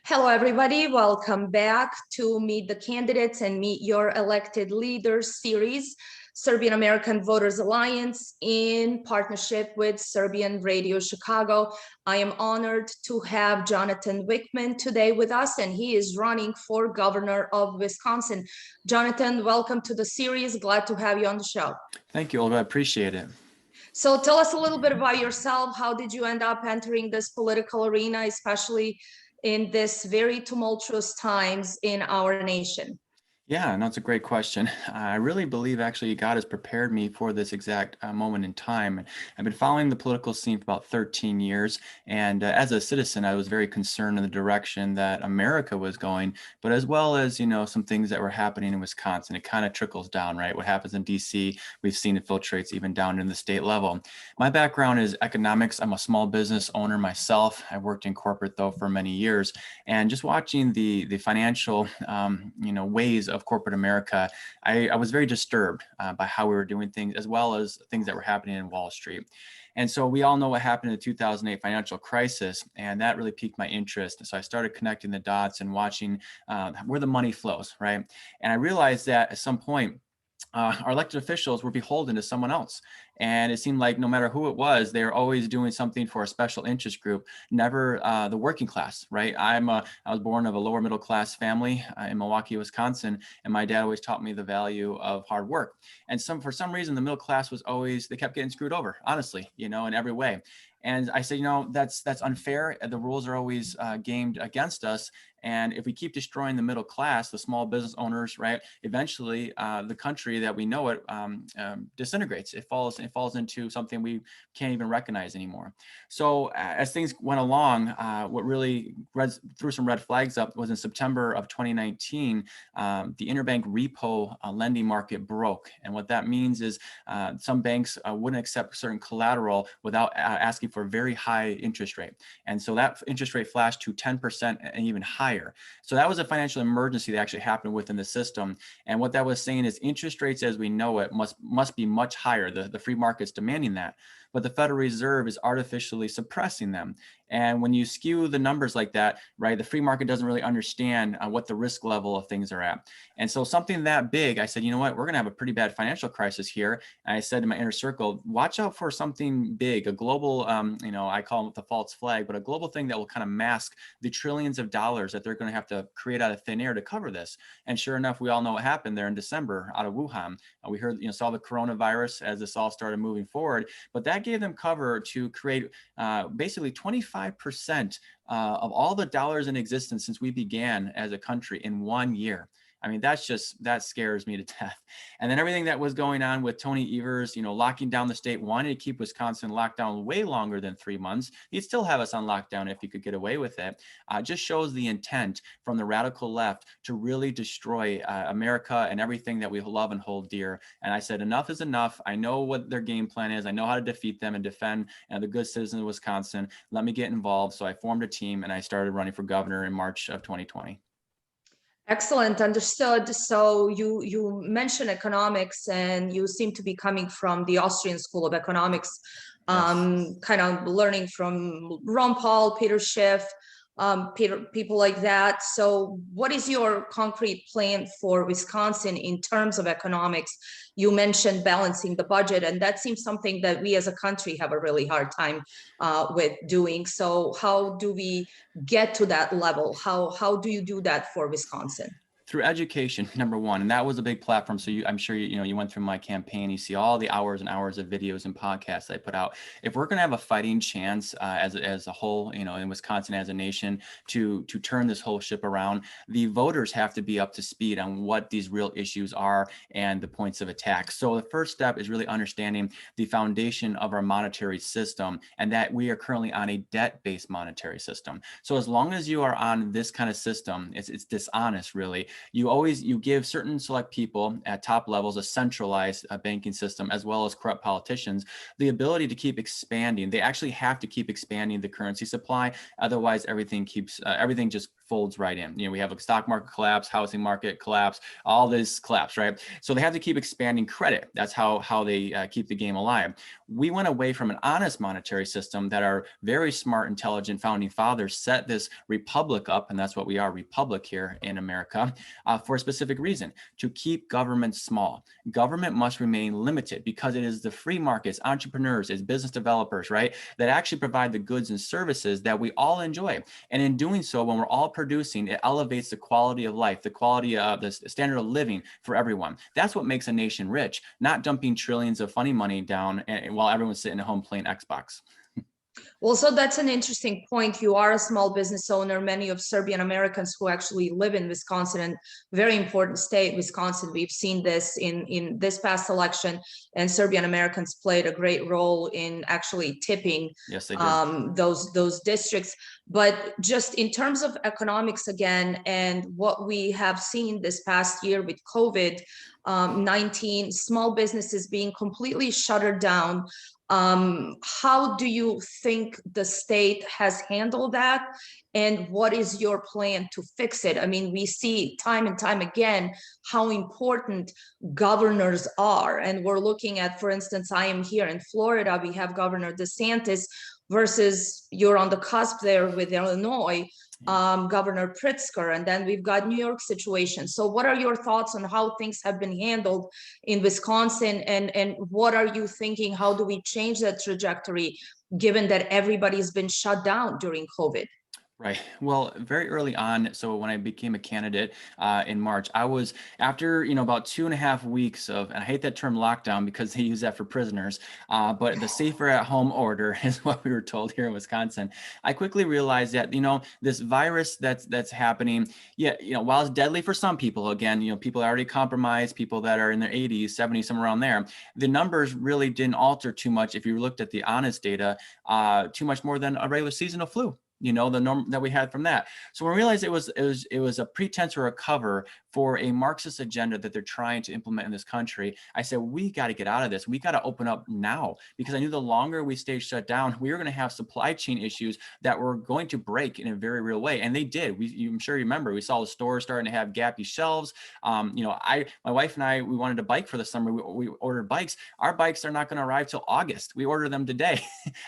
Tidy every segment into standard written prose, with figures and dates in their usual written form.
Hello, everybody. Welcome back to Meet the Candidates and Meet Your Elected Leaders series, Serbian-American Voters Alliance in partnership with Serbian Radio Chicago. I am honored to have Jonathan Wichmann today with us, and he is running for governor of Wisconsin. Jonathan, welcome to the series. Glad to have you on the show. Thank you, Olga. I appreciate it. So tell us a little bit about yourself. How did you end up entering this political arena, especially in this very tumultuous times in our nation? Yeah, no, it's a great question. I really believe actually God has prepared me for this exact moment in time. I've been following the political scene for about 13 years. And as a citizen, I was very concerned in the direction that America was going, but as well as, some things that were happening in Wisconsin. It kind of trickles down, right? What happens in DC, we've seen it filtrates even down in the state level. My background is economics. I'm a small business owner myself. I worked in corporate though for many years. And just watching the financial, ways of corporate America, I was very disturbed by how we were doing things, as well as things that were happening in Wall Street. And so we all know what happened in the 2008 financial crisis, and that really piqued my interest. So I started connecting the dots and watching where the money flows, right? And I realized that at some point, our elected officials were beholden to someone else. And it seemed like no matter who it was, they were always doing something for a special interest group, never the working class, right? I was born of a lower middle class family in Milwaukee, Wisconsin, and my dad always taught me the value of hard work. And for some reason, the middle class was always, they kept getting screwed over, honestly, in every way. And I said, that's unfair. The rules are always gamed against us. And if we keep destroying the middle class, the small business owners, right, eventually the country that we know it disintegrates. It falls into something we can't even recognize anymore. So as things went along, what really threw some red flags up was in September of 2019, the interbank repo lending market broke. And what that means is some banks wouldn't accept certain collateral without asking for a very high interest rate. And so that interest rate flashed to 10% and even higher. So that was a financial emergency that actually happened within the system. And what that was saying is interest rates as we know it must be much higher. The free market's demanding that. But the Federal Reserve is artificially suppressing them. And when you skew the numbers like that, right, the free market doesn't really understand what the risk level of things are at. And so something that big, I said, you know what, we're going to have a pretty bad financial crisis here. And I said to my inner circle, watch out for something big, a global, I call it the false flag, but a global thing that will kind of mask the trillions of dollars that they're going to have to create out of thin air to cover this. And sure enough, we all know what happened there in December out of Wuhan. We heard, saw the coronavirus as this all started moving forward, but that gave them cover to create basically 25% of all the dollars in existence since we began as a country in 1 year. I mean, that scares me to death. And then everything that was going on with Tony Evers, locking down the state, wanting to keep Wisconsin locked down way longer than 3 months. He'd still have us on lockdown if he could get away with it. Just shows the intent from the radical left to really destroy America and everything that we love and hold dear. And I said, enough is enough. I know what their game plan is. I know how to defeat them and defend the good citizens of Wisconsin. Let me get involved. So I formed a team and I started running for governor in March of 2020. Excellent, understood. So you mentioned economics, and you seem to be coming from the Austrian School of Economics, Yes. kind of learning from Ron Paul, Peter Schiff, people like that. So what is your concrete plan for Wisconsin in terms of economics? You mentioned balancing the budget, and that seems something that we as a country have a really hard time with doing. So how do we get to that level? How do you do that for Wisconsin? Through education, number one, and that was a big platform. So I'm sure you went through my campaign. You see all the hours and hours of videos and podcasts I put out. If we're going to have a fighting chance as a whole, in Wisconsin as a nation to turn this whole ship around, the voters have to be up to speed on what these real issues are and the points of attack. So the first step is really understanding the foundation of our monetary system, and that we are currently on a debt-based monetary system. So as long as you are on this kind of system, it's dishonest, really. You give certain select people at top levels a centralized banking system, as well as corrupt politicians, the ability to keep expanding. They actually have to keep expanding the currency supply. Otherwise, everything just folds right in. You know, we have a stock market collapse, housing market collapse, all this collapse, right? So they have to keep expanding credit. That's how they keep the game alive. We went away from an honest monetary system that our very smart, intelligent founding fathers set this republic up, and that's what we are, republic here in America, for a specific reason, to keep government small. Government must remain limited because it is the free markets, entrepreneurs, it's business developers, right, that actually provide the goods and services that we all enjoy. And in doing so, when we're all producing, it elevates the quality of life, the quality of the standard of living for everyone. That's what makes a nation rich, not dumping trillions of funny money down while everyone's sitting at home playing Xbox. Well, so that's an interesting point. You are a small business owner. Many of Serbian Americans who actually live in Wisconsin, and very important state, Wisconsin, we've seen this in this past election, and Serbian Americans played a great role in actually tipping yes, they did. Those districts. But just in terms of economics again, and what we have seen this past year with COVID-19, small businesses being completely shuttered down. How do you think the state has handled that? And what is your plan to fix it? I mean, we see time and time again how important governors are. And we're looking at, for instance, I am here in Florida, we have Governor DeSantis versus you're on the cusp there with Illinois, Governor Pritzker, and then we've got New York situation. So what are your thoughts on how things have been handled in Wisconsin, and what are you thinking? How do we change that trajectory given that everybody's been shut down during COVID? Right. Well, very early on, so when I became a candidate in March, I was, after, about 2.5 weeks of, and I hate that term lockdown because they use that for prisoners, but the safer at home order is what we were told here in Wisconsin. I quickly realized that, this virus that's happening, while it's deadly for some people, again, people are already compromised, people that are in their 80s, 70s, somewhere around there, the numbers really didn't alter too much if you looked at the honest data, too much more than a regular seasonal flu. The norm that we had from that. So we realized it was a pretense or a cover for a Marxist agenda that they're trying to implement in this country. I said, we got to get out of this. We got to open up now, because I knew the longer we stay shut down, we were going to have supply chain issues that were going to break in a very real way. And they did. I'm sure you remember, we saw the stores starting to have gappy shelves. My wife and I, we wanted a bike for the summer. We ordered bikes. Our bikes are not going to arrive till August. We ordered them today.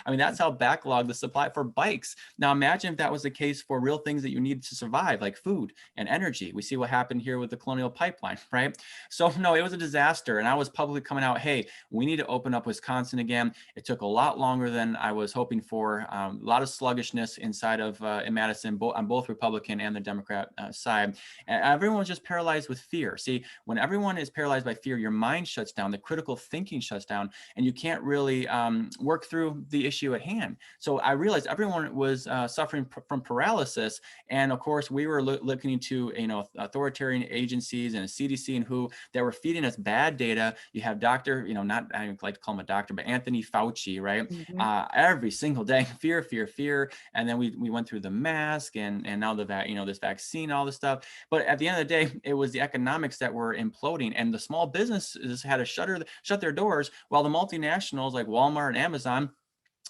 I mean, that's how backlogged the supply for bikes. Now, imagine if that was the case for real things that you need to survive, like food and energy. We see what happened here with the Colonial Pipeline, right? So no, it was a disaster. And I was publicly coming out, hey, we need to open up Wisconsin again. It took a lot longer than I was hoping for. A lot of sluggishness inside of in Madison, on both Republican and the Democrat side. And everyone was just paralyzed with fear. See, when everyone is paralyzed by fear, your mind shuts down, the critical thinking shuts down, and you can't really work through the issue at hand. So I realized everyone was suffering from paralysis. And of course, we were looking into, authoritarian agencies and CDC and WHO that were feeding us bad data. You have Dr., not, I don't like to call him a doctor, but Anthony Fauci, right? Mm-hmm. Every single day, fear, fear, fear. And then we went through the mask and now this vaccine, all this stuff. But at the end of the day, it was the economics that were imploding, and the small businesses had to shut their doors, while the multinationals like Walmart and Amazon,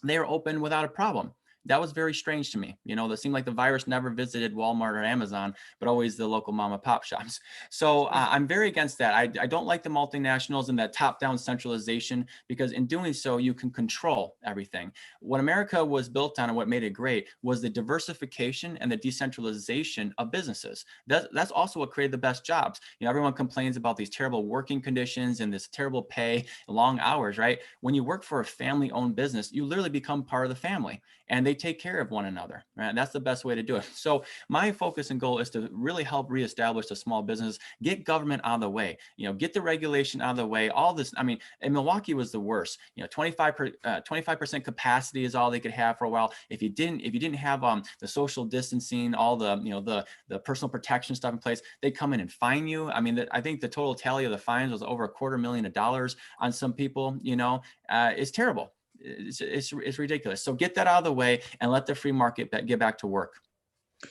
they were open without a problem. That was very strange to me. It seemed like the virus never visited Walmart or Amazon, but always the local mom and pop shops. So I'm very against that. I don't like the multinationals and that top-down centralization, because in doing so, you can control everything. What America was built on and what made it great was the diversification and the decentralization of businesses. That's also what created the best jobs. Everyone complains about these terrible working conditions and this terrible pay, long hours, right? When you work for a family-owned business, you literally become part of the family, and they take care of one another, right? That's the best way to do it. So my focus and goal is to really help reestablish the small business, get government out of the way, get the regulation out of the way. All this, I mean, in Milwaukee was the worst. 25% capacity is all they could have for a while. If you didn't have the social distancing, all the personal protection stuff in place, they come in and fine you. I mean, I think the total tally of the fines was over $250,000 on some people. It's terrible. It's ridiculous. So get that out of the way and let the free market get back to work.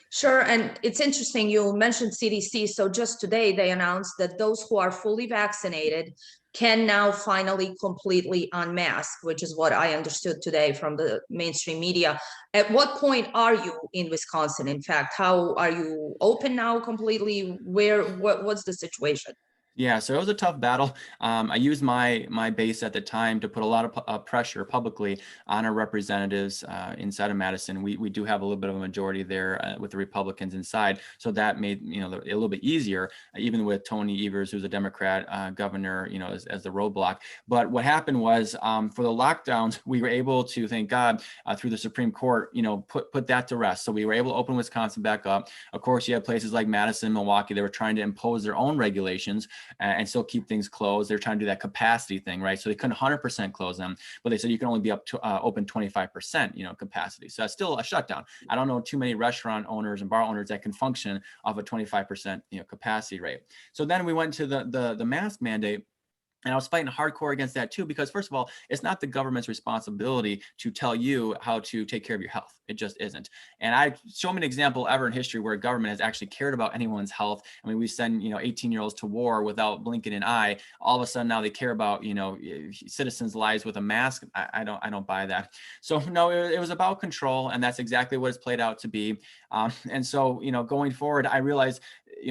Sure, and it's interesting you mentioned CDC. So just today they announced that those who are fully vaccinated can now finally completely unmask, which is what I understood today from the mainstream media. At what point are you in Wisconsin? In fact, how are you open now completely? What's the situation? Yeah, so it was a tough battle. I used my base at the time to put a lot of pressure publicly on our representatives inside of Madison. We do have a little bit of a majority there with the Republicans inside, so that made a little bit easier, even with Tony Evers, who's a Democrat governor, as the roadblock. But what happened was for the lockdowns, we were able to, thank God, through the Supreme Court, put that to rest. So we were able to open Wisconsin back up. Of course, you have places like Madison, Milwaukee, they were trying to impose their own regulations and still keep things closed. They're trying to do that capacity thing, right? So they couldn't 100% close them, but they said you can only be up to open 25%, capacity. So that's still a shutdown. I don't know too many restaurant owners and bar owners that can function off a 25%, capacity rate. So then we went to the mask mandate. And I was fighting hardcore against that too, because first of all, it's not the government's responsibility to tell you how to take care of your health. It just isn't. And show me an example ever in history where a government has actually cared about anyone's health. I mean, we send, 18-year-olds to war without blinking an eye. All of a sudden now they care about, citizens' lives with a mask. I don't buy that. So no, it was about control, and that's exactly what it's played out to be. And so, going forward, I realized,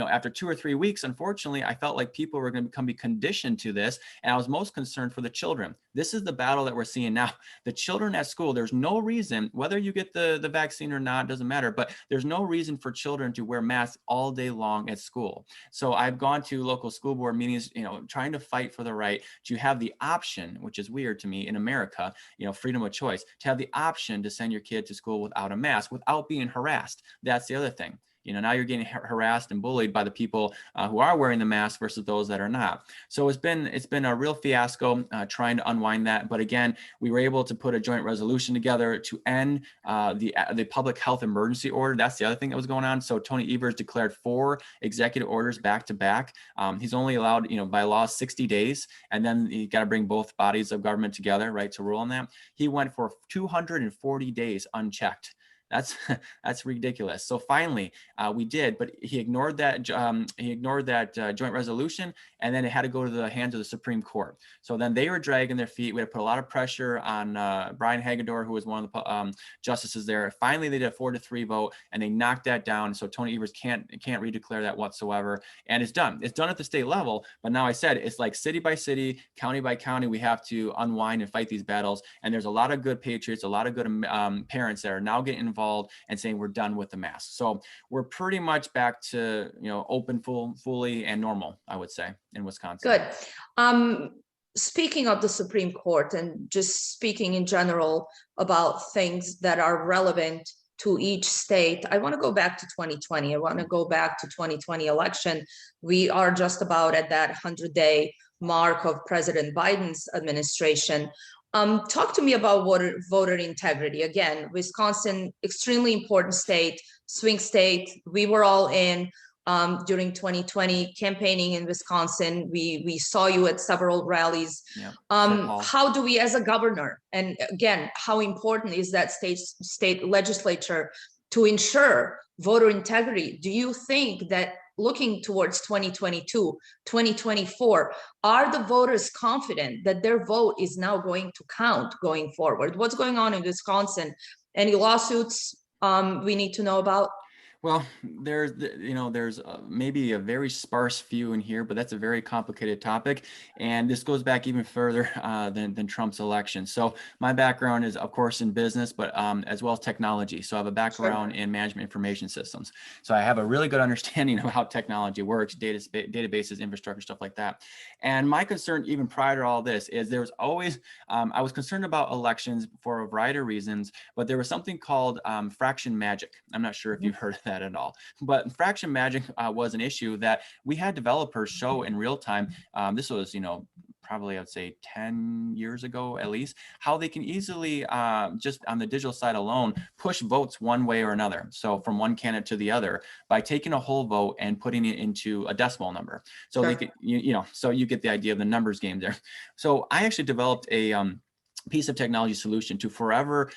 after 2 or 3 weeks, unfortunately, I felt like people were going to be conditioned to this. And I was most concerned for the children. This is the battle that we're seeing now. The children at school, there's no reason, whether you get the vaccine or not, doesn't matter, but there's no reason for children to wear masks all day long at school. So I've gone to local school board meetings, trying to fight for the right to have the option, which is weird to me in America, freedom of choice, to have the option to send your kid to school without a mask, without being harassed. That's the other thing. Now you're getting harassed and bullied by the people who are wearing the mask versus those that are not. So it's been a real fiasco trying to unwind that. But again, we were able to put a joint resolution together to end the public health emergency order. That's the other thing that was going on. So Tony Evers declared 4 executive orders back to back. He's only allowed, by law, 60 days, and then you got to bring both bodies of government together, right, to rule on that. He went for 240 days unchecked. That's ridiculous. So finally, we did, but he ignored that. Joint resolution, and then it had to go to the hands of the Supreme Court. So then they were dragging their feet. We had to put a lot of pressure on Brian Hagedorn, who was one of the justices there. Finally, they did a 4-3 vote, and they knocked that down. So Tony Evers can't redeclare that whatsoever, and it's done. It's done at the state level. But now I said it's like city by city, county by county. We have to unwind and fight these battles. And there's a lot of good patriots, a lot of good parents that are now getting involved and saying we're done with the mask. So we're pretty much back to, open fully and normal, I would say, in Wisconsin. Good. Speaking of the Supreme Court and just speaking in general about things that are relevant to each state, I want to go back to 2020. I want to go back to 2020 election. We are just about at that 100-day mark of President Biden's administration. Talk to me about voter integrity. Again, Wisconsin, extremely important state, swing state. We were all in during 2020 campaigning in Wisconsin. We saw you at several rallies. Yeah, how do we, as a governor, and again, how important is that state legislature to ensure voter integrity? Do you think that looking towards 2022, 2024, are the voters confident that their vote is now going to count going forward? What's going on in Wisconsin? Any lawsuits we need to know about? Well, there's maybe a very sparse few in here, but that's a very complicated topic. And this goes back even further than Trump's election. So my background is, of course, in business, but as well as technology. So I have a background in management information systems. So I have a really good understanding of how technology works, databases, infrastructure, stuff like that. And my concern, even prior to all this, is there was always, I was concerned about elections for a variety of reasons, but there was something called fraction magic. I'm not sure if you've heard of that at all, but fraction magic was an issue that we had developers show in real time. This was, probably I would say 10 years ago at least, how they can easily just on the digital side alone push votes one way or another. So from one candidate to the other by taking a whole vote and putting it into a decimal number. So they could, so you get the idea of the numbers game there. So I actually developed a piece of technology solution to forever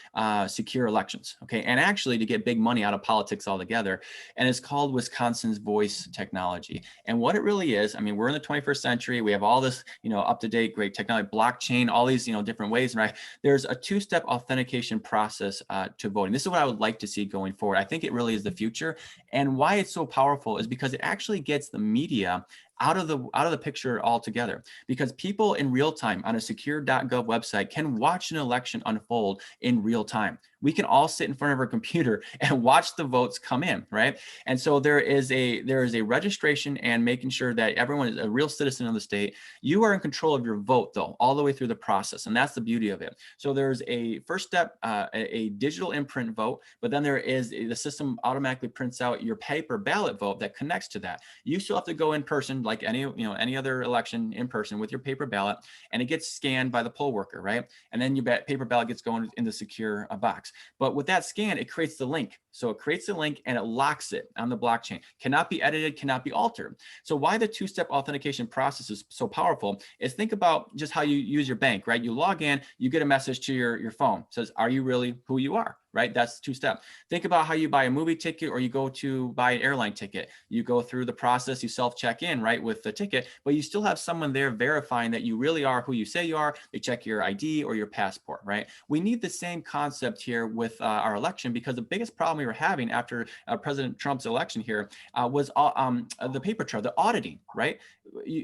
secure elections, okay, and actually to get big money out of politics altogether. And it's called Wisconsin's Voice Technology. And what it really is, I mean, we're in the 21st century. We have all this, up-to-date great technology, blockchain, all these, different ways, right? There's a two-step authentication process to voting. This is what I would like to see going forward. I think it really is the future. And why it's so powerful is because it actually gets the media out of the picture altogether, because people in real time on a secure.gov website can watch an election unfold in real time. We can all sit in front of our computer and watch the votes come in, right? And so there is a registration and making sure that everyone is a real citizen of the state. You are in control of your vote, though, all the way through the process, and that's the beauty of it. So there's a first step, a digital imprint vote, but then there is the system automatically prints out your paper ballot vote that connects to that. You still have to go in person, like any other election, in person with your paper ballot, and it gets scanned by the poll worker, right? And then your paper ballot gets going in the secure box. But with that scan, it creates the link. So it creates the link and it locks it on the blockchain. Cannot be edited, cannot be altered. So why the two-step authentication process is so powerful is, think about just how you use your bank, right? You log in, you get a message to your phone. It says, are you really who you are? Right? That's two-step. Think about how you buy a movie ticket or you go to buy an airline ticket. You go through the process, you self-check in, right, with the ticket, but you still have someone there verifying that you really are who you say you are. They check your ID or your passport, right? We need the same concept here with our election, because the biggest problem we were having after President Trump's election here was the paper trail, the auditing, right?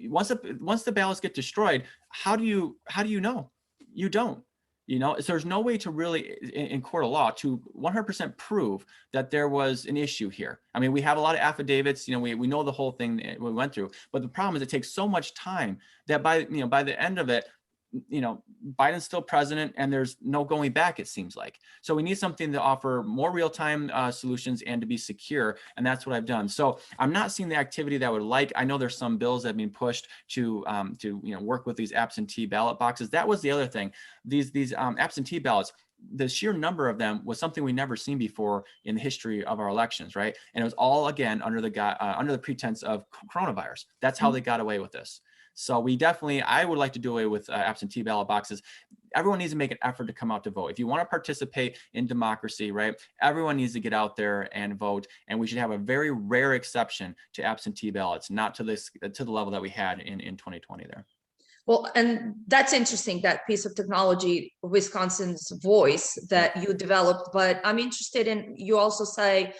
Once the ballots get destroyed, how do you know? You don't. So there's no way to really, in court of law, to 100% prove that there was an issue here. I mean, we have a lot of affidavits, we know the whole thing that we went through, but the problem is it takes so much time that by the end of it, Biden's still president and there's no going back, it seems like. So we need something to offer more real-time solutions and to be secure. And that's what I've done. So I'm not seeing the activity that I would like. I know there's some bills that have been pushed to work with these absentee ballot boxes. That was the other thing. These absentee ballots, the sheer number of them was something we never seen before in the history of our elections, right? And it was all, again, under the pretense of coronavirus. That's how they got away with this. So I would like to do away with absentee ballot boxes. Everyone needs to make an effort to come out to vote. If you want to participate in democracy, right, everyone needs to get out there and vote. And we should have a very rare exception to absentee ballots, not to the level that we had in 2020 there. Well, and that's interesting, that piece of technology, Wisconsin's Voice, that you developed. But I'm interested in, you also say,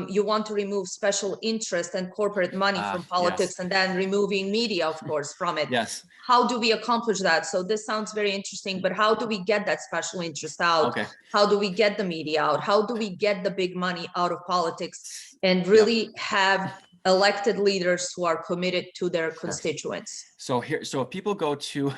you want to remove special interest and corporate money from politics, yes, and then removing media, of course, from it. Yes. How do we accomplish that? So this sounds very interesting, but how do we get that special interest out? Okay. How do we get the media out? How do we get the big money out of politics and really have elected leaders who are committed to their constituents? So if people go to,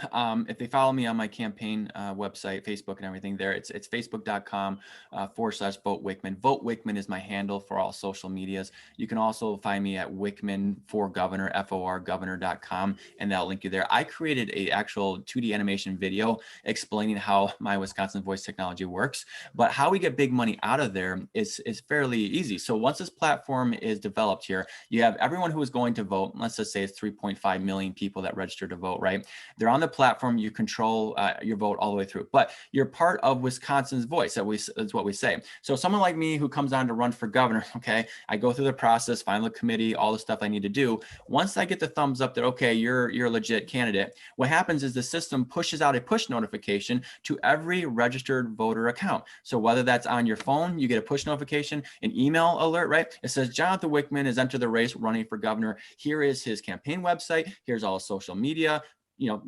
if they follow me on my campaign website, Facebook and everything there, it's facebook.com/vote Wichmann. Vote Wichmann is my handle for all social medias. You can also find me at Wichmann for Governor, FORgovernor.com, and that'll link you there. I created a actual 2D animation video explaining how my Wisconsin Voice technology works, but how we get big money out of there is fairly easy. So once this platform is developed here, you have everyone who is going to vote. Let's just say it's 3.5 million people that register to vote, right? They're on the platform. You control your vote all the way through, but you're part of Wisconsin's Voice. That's what we say. So someone like me who comes on to run for governor, okay, I go through the process, find the committee, all the stuff I need to do. Once I get the thumbs up that, okay, you're a legit candidate, what happens is the system pushes out a push notification to every registered voter account. So whether that's on your phone, you get a push notification, an email alert, right? It says Jonathan Wichmann has entered the race running for governor. Here is his campaign website. Here's all his social media,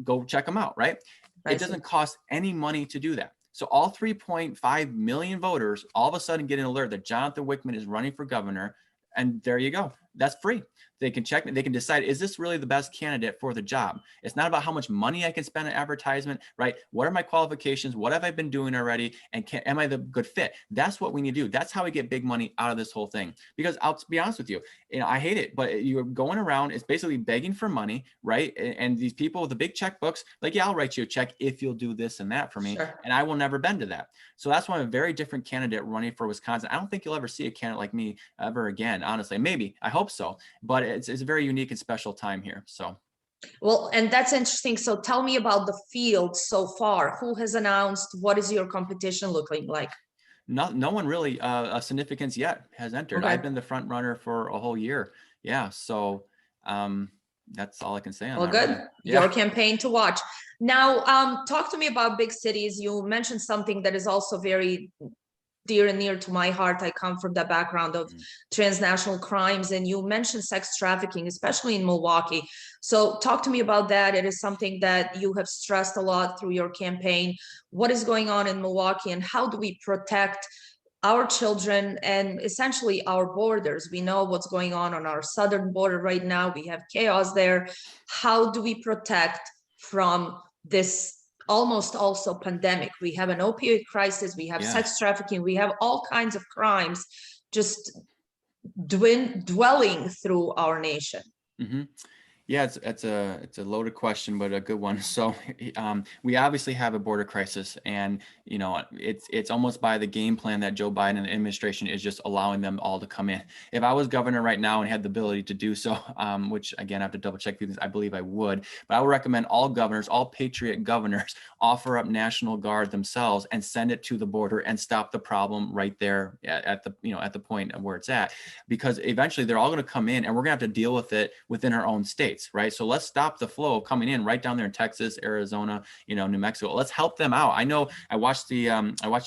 go check them out, right? It doesn't cost any money to do that. So all 3.5 million voters all of a sudden get an alert that Jonathan Wichmann is running for governor. And there you go. That's free. They can check, they can decide, is this really the best candidate for the job? It's not about how much money I can spend on advertisement, right? What are my qualifications? What have I been doing already? And am I the good fit? That's what we need to do. That's how we get big money out of this whole thing. Because I'll be honest with you, I hate it, but you're going around, it's basically begging for money, right? And these people with the big checkbooks, like, yeah, I'll write you a check if you'll do this and that for me. Sure. And I will never bend to that. So that's why I'm a very different candidate running for Wisconsin. I don't think you'll ever see a candidate like me ever again, honestly. Maybe, I hope so, but it's a very unique and special time here. So Well, and that's interesting. So tell me about the field so far. Who has announced? What is your competition looking like? No one really of significance yet has entered. Okay. I've been the front runner for a whole year. Yeah, so that's all I can say on Well, that. Really. good. Yeah. Your campaign to watch. Now, talk to me about big cities. You mentioned something that is also very dear and near to my heart. I come from the background of transnational crimes, and you mentioned sex trafficking, especially in Milwaukee. So talk to me about that. It is something that you have stressed a lot through your campaign. What is going on in Milwaukee, and how do we protect our children and essentially our borders? We know what's going on our southern border right now. We have chaos there. How do we protect from this almost also pandemic? We have an opioid crisis, we have Yeah. sex trafficking, we have all kinds of crimes just dwelling through our nation. Mm-hmm. Yeah, it's a loaded question, but a good one. So we obviously have a border crisis, and it's almost by the game plan that Joe Biden and the administration is just allowing them all to come in. If I was governor right now and had the ability to do so, which again I have to double check because I believe I would, but I would recommend all governors, all patriot governors, offer up National Guard themselves and send it to the border and stop the problem right there at the at the point of where it's at, because eventually they're all going to come in and we're going to have to deal with it within our own states. Right. So let's stop the flow of coming in right down there in Texas, Arizona, New Mexico. Let's help them out. I know I watched the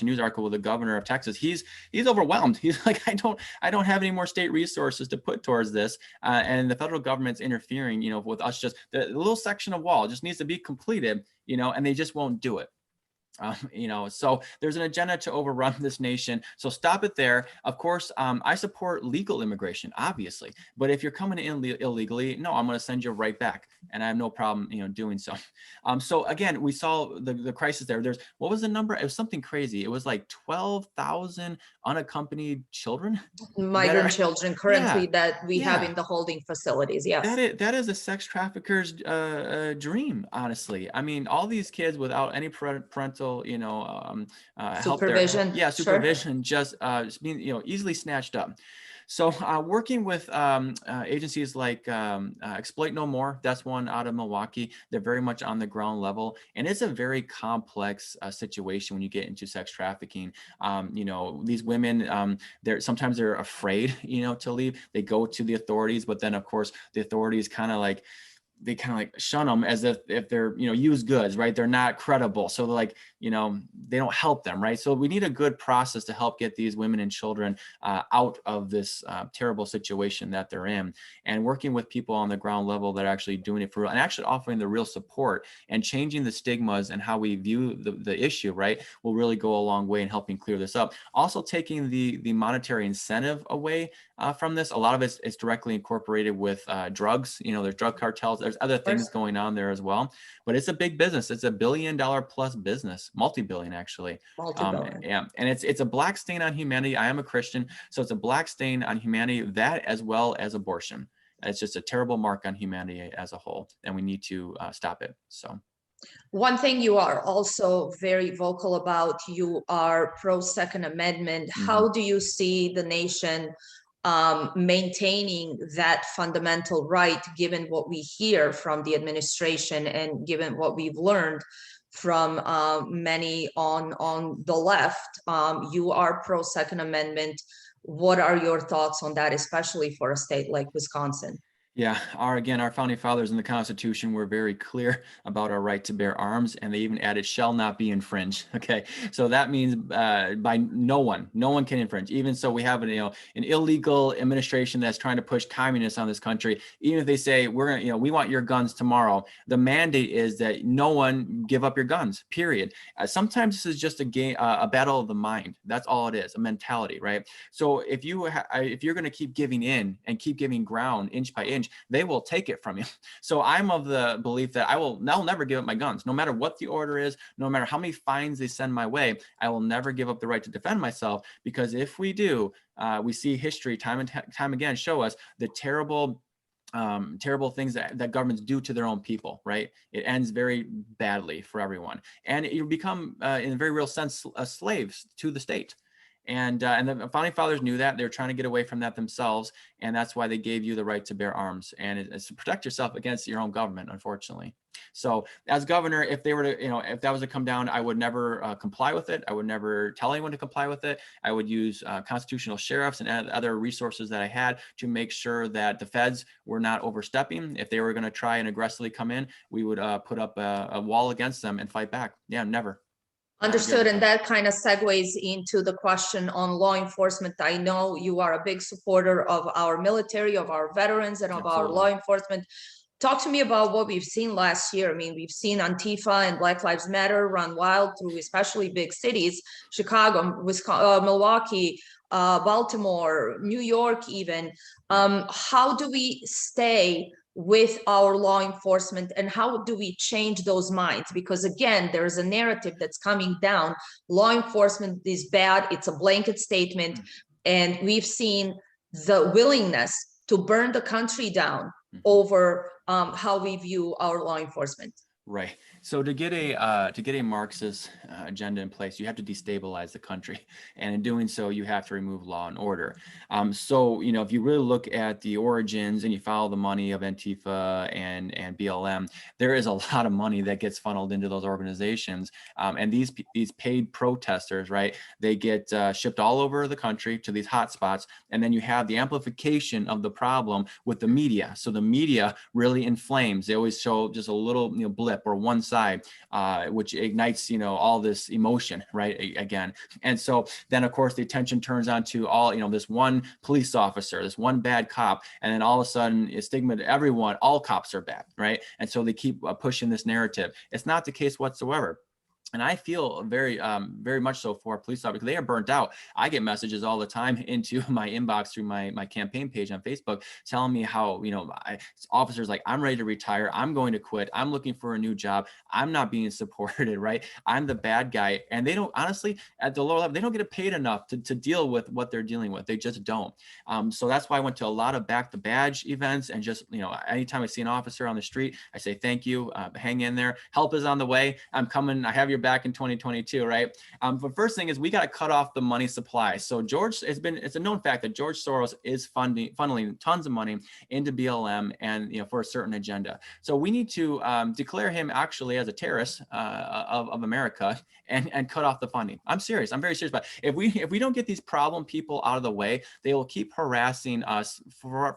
news article with the governor of Texas. He's overwhelmed. He's like, I don't have any more state resources to put towards this. And the federal government's interfering, with us. Just the little section of wall just needs to be completed, and they just won't do it. So there's an agenda to overrun this nation. So stop it there. Of course, I support legal immigration, obviously. But if you're coming in illegally, no, I'm going to send you right back. And I have no problem, doing so. So again, we saw the crisis there. What was the number? It was something crazy. It was like 12,000 unaccompanied children. Migrant children currently that we have in the holding facilities. Yes. That is a sex trafficker's dream, honestly. I mean, all these kids without any parental supervision. help supervision, sure. Just being easily snatched up. So working with agencies like Exploit No More, that's one out of Milwaukee. They're very much on the ground level, and it's a very complex situation when you get into sex trafficking. These women, sometimes they're afraid, to leave. They go to the authorities, but then of course the authorities kind of like shun them as if they're used goods, right? They're not credible, so they're they don't help them, right? So we need a good process to help get these women and children out of this terrible situation that they're in, and working with people on the ground level that are actually doing it for real and actually offering the real support and changing the stigmas and how we view the issue, right, will really go a long way in helping clear this up. Also taking the monetary incentive away from this. A lot of it's directly incorporated with drugs. There's drug cartels. There's other things going on there as well. But it's a big business. It's $1 billion plus business, multi-billion actually. Multi-billion. And it's a black stain on humanity. I am a Christian, so it's a black stain on humanity, that as well as abortion. It's just a terrible mark on humanity as a whole, and we need to stop it. So. One thing you are also very vocal about, you are pro Second Amendment. Mm-hmm. How do you see the nation maintaining that fundamental right, given what we hear from the administration and given what we've learned from many on the left? You are pro Second Amendment. What are your thoughts on that, especially for a state like Wisconsin? Yeah, our founding fathers in the Constitution were very clear about our right to bear arms, and they even added "shall not be infringed." Okay, so that means by no one can infringe. Even so, we have an illegal administration that's trying to push communists on this country. Even if they say we want your guns tomorrow, the mandate is that no one give up your guns. Period. Sometimes this is just a battle of the mind. That's all it is, a mentality, right? So if you're going to keep giving in and keep giving ground inch by inch, they will take it from you. So I'm of the belief that I'll never give up my guns, no matter what the order is, no matter how many fines they send my way. I will never give up the right to defend myself, because if we do, we see history time and time again show us the terrible things that governments do to their own people, right? It ends very badly for everyone, and you become in a very real sense slaves to the state. And the founding fathers knew that. They were trying to get away from that themselves. And that's why they gave you the right to bear arms. And it's to protect yourself against your own government, unfortunately. So as governor, if they were to, if that was to come down, I would never comply with it. I would never tell anyone to comply with it. I would use constitutional sheriffs and other resources that I had to make sure that the feds were not overstepping. If they were going to try and aggressively come in, we would put up a wall against them and fight back. Yeah, never. Understood. And that kind of segues into the question on law enforcement. I know you are a big supporter of our military, of our veterans, and of our law enforcement. Talk to me about what we've seen last year. I mean, we've seen Antifa and Black Lives Matter run wild through especially big cities, Chicago, Wisconsin, Milwaukee, Baltimore, New York even. How do we stay with our law enforcement, and how do we change those minds? Because again, there's a narrative that's coming down. Law enforcement is bad. It's a blanket statement. And we've seen the willingness to burn the country down over how we view our law enforcement. Right. So to get a Marxist agenda in place, you have to destabilize the country, and in doing so, you have to remove law and order. So if you really look at the origins and you follow the money of Antifa and BLM, there is a lot of money that gets funneled into those organizations, and these paid protesters, right? They get shipped all over the country to these hotspots, and then you have the amplification of the problem with the media. So the media really inflames. They always show just a little blip or one side, which ignites, all this emotion, right? Again. And so then of course the attention turns on to all, this one police officer, this one bad cop. And then all of a sudden it's stigma to everyone, all cops are bad, right? And so they keep pushing this narrative. It's not the case whatsoever. And I feel very much so for police officers, because they are burnt out. I get messages all the time into my inbox through my campaign page on Facebook telling me how, officers like, I'm ready to retire. I'm going to quit. I'm looking for a new job. I'm not being supported, right? I'm the bad guy. And they don't, honestly, at the lower level, they don't get paid enough to deal with what they're dealing with. They just don't. So that's why I went to a lot of back the badge events, and just, anytime I see an officer on the street, I say, thank you, hang in there. Help is on the way. I'm coming. I have your back in 2022, right? But first thing is we got to cut off the money supply. So it's a known fact that George Soros is funneling tons of money into BLM and for a certain agenda. So we need to declare him actually as a terrorist of America and cut off the funding. I'm serious. I'm very serious. But if we don't get these problem people out of the way, they will keep harassing us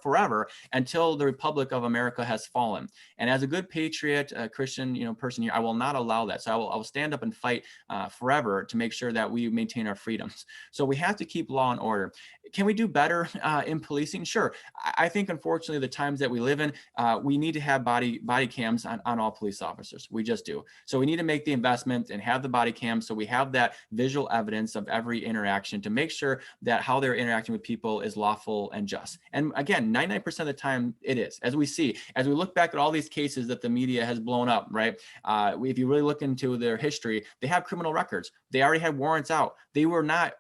forever until the Republic of America has fallen. And as a good patriot, Christian, person here, I will not allow that. So I will stand up and fight forever to make sure that we maintain our freedoms. So we have to keep law and order. Can we do better in policing? Sure. I think, unfortunately, the times that we live in, we need to have body cams on all police officers. We just do. So we need to make the investment and have the body cams so we have that visual evidence of every interaction to make sure that how they're interacting with people is lawful and just. And again, 99% of the time it is. As we look back at all these cases that the media has blown up, right? If you really look into their history, they have criminal records. They already had warrants out. They were not,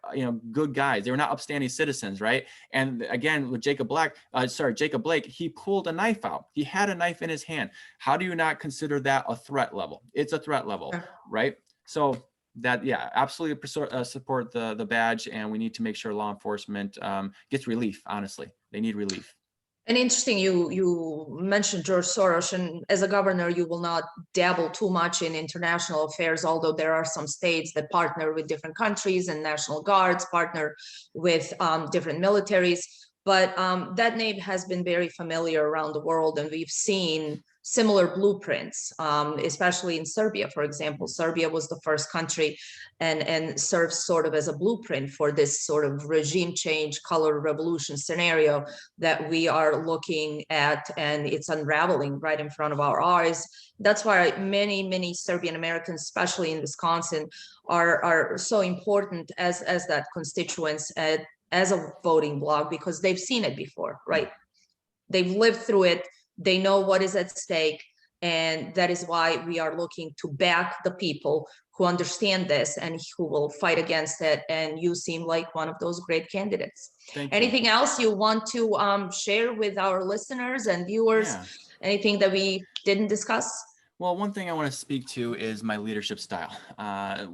good guys. They were not upstanding citizens, right? And again, with Jacob Blake, he pulled a knife out. He had a knife in his hand. How do you not consider that a threat level? It's a threat level, right? So that, yeah, absolutely support the badge, and we need to make sure law enforcement gets relief. Honestly, they need relief. And interesting, you mentioned George Soros, and as a governor, you will not dabble too much in international affairs, although there are some states that partner with different countries, and National Guards partner with different militaries. But that name has been very familiar around the world, and we've seen similar blueprints, especially in Serbia, for example. Serbia was the first country and serves sort of as a blueprint for this sort of regime change, color revolution scenario that we are looking at, and it's unraveling right in front of our eyes. That's why many Serbian Americans, especially in Wisconsin, are so important as that constituents, as a voting bloc, because they've seen it before, right? They've lived through it. They know what is at stake. And that is why we are looking to back the people who understand this and who will fight against it. And you seem like one of those great candidates. Anything else you want to share with our listeners and viewers? Yeah. Anything that we didn't discuss? Well, one thing I want to speak to is my leadership style.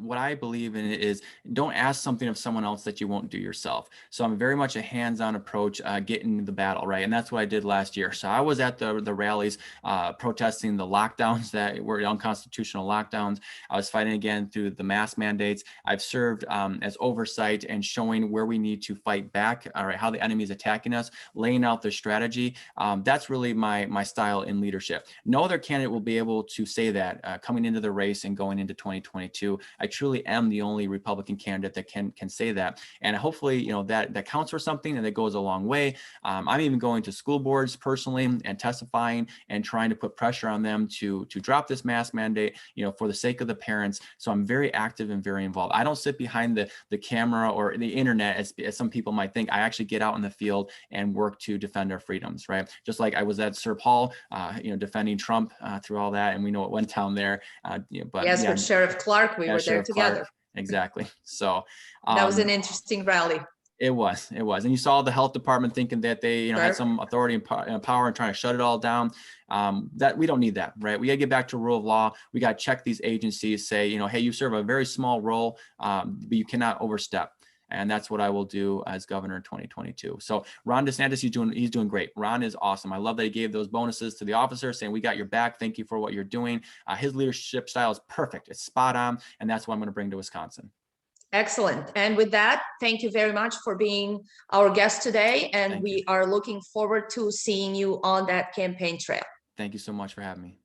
What I believe in is don't ask something of someone else that you won't do yourself. So I'm very much a hands-on approach, getting the battle, right? And that's what I did last year. So I was at the rallies, protesting the lockdowns that were unconstitutional lockdowns. I was fighting again through the mask mandates. I've served as oversight and showing where we need to fight back, all right, how the enemy is attacking us, laying out their strategy. That's really my style in leadership. No other candidate will be able to say that coming into the race and going into 2022. I truly am the only Republican candidate that can say that, and hopefully, you know, that counts for something and that goes a long way. I'm even going to school boards personally and testifying and trying to put pressure on them to drop this mask mandate, you know, for the sake of the parents. So I'm very active and very involved. I don't sit behind the camera or the internet as some people might think. I actually get out in the field and work to defend our freedoms, right? Just like I was at Serb Hall, you know, defending Trump through all that, and we know what went down there. You know, but Yes, yeah, with Sheriff Clark, we were there Sheriff together. Clark, exactly. So That was an interesting rally. it was, and you saw the health department thinking that they, you know, had some authority and power and trying to shut it all down. That we don't need that, right? We got to get back to rule of law. We got to check these agencies, say, you know, hey, you serve a very small role, but you cannot overstep. And that's what I will do as governor in 2022. So Ron DeSantis, he's doing great. Ron is awesome. I love that he gave those bonuses to the officers, saying we got your back. Thank you for what you're doing. His leadership style is perfect. It's spot on, and that's what I'm going to bring to Wisconsin. Excellent. And with that, thank you very much for being our guest today. And we are looking forward to seeing you on that campaign trail. Thank you so much for having me.